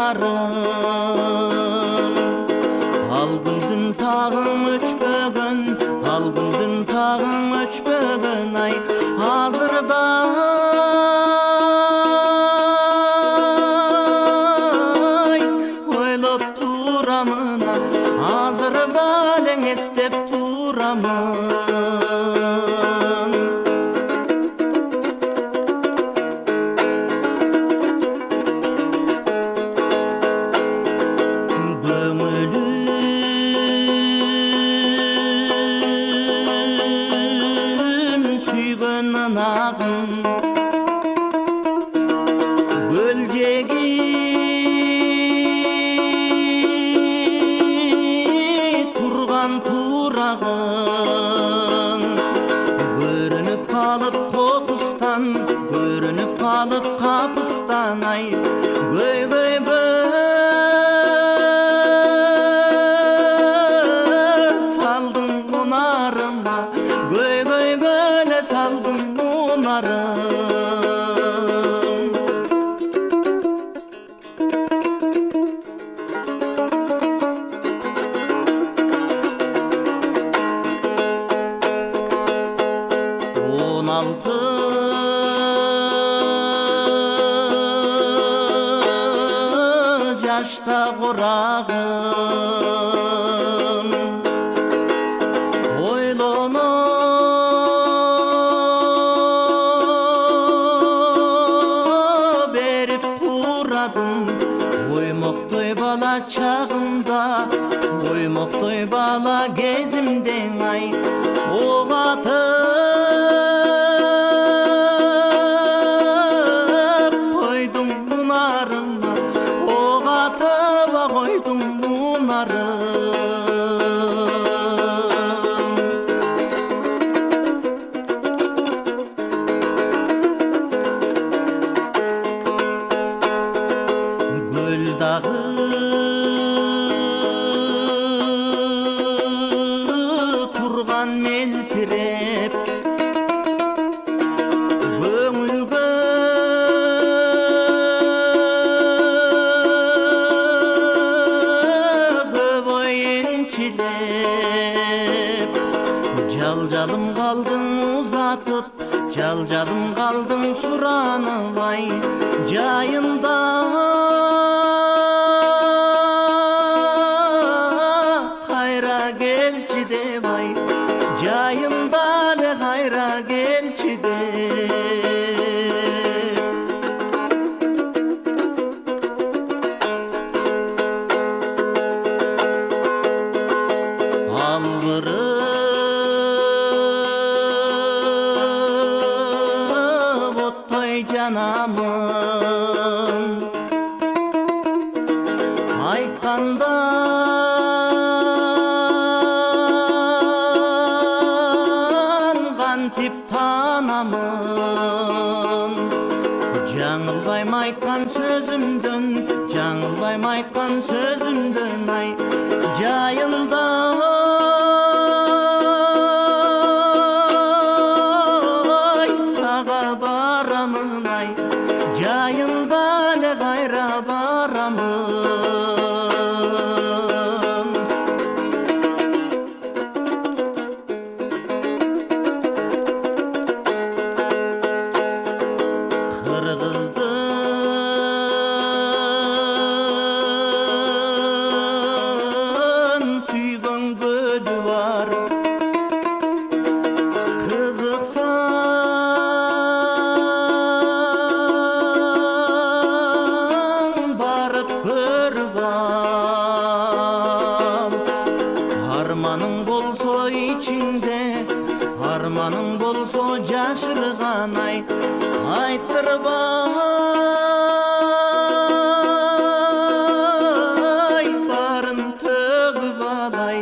мұнарын. Ал күндүн тағым өчпөгөн, ал күндүн тағым өчпөгөн, ай азырда ойлоп турамын, азырда элестеп турамын. Gölcegi turgan turağın, görünüp kalıp kopustan, görünüp kalıp kapıstan, ay göy göy göy saldın bunarıma, göy göy göyle saldın bunarım. Yaşta kurağım oylonu berip kuradım. Oymoktoy bala çağımda, oymoktoy bala gezimden, ay oğatıp koydum bunarıma, oğatıp koydum bunarım. Göl dağı turgan meltirep, көңілгө көп ойынчилеп, жалжалым қалдың ұзатып, жалжалым қалдың суранып, ай жайында кайра келчи деп, ай жайында эле кайра келчи деп. Албырып оттой жанамын, айтканда кантип танамын. Жаңылбайм айткан сөзүмдөн, жаңылбайм айткан сөзүмдөн, ай жайында сага барамын, ай жайында эле кайра барамын. Кыргыздын сүйгөн көлү бар, кызыксаң барып көрүп ал. Арманың болсо ичиңде, арманың болсо жашырган, ай айттырбай барын төгүп ал, ай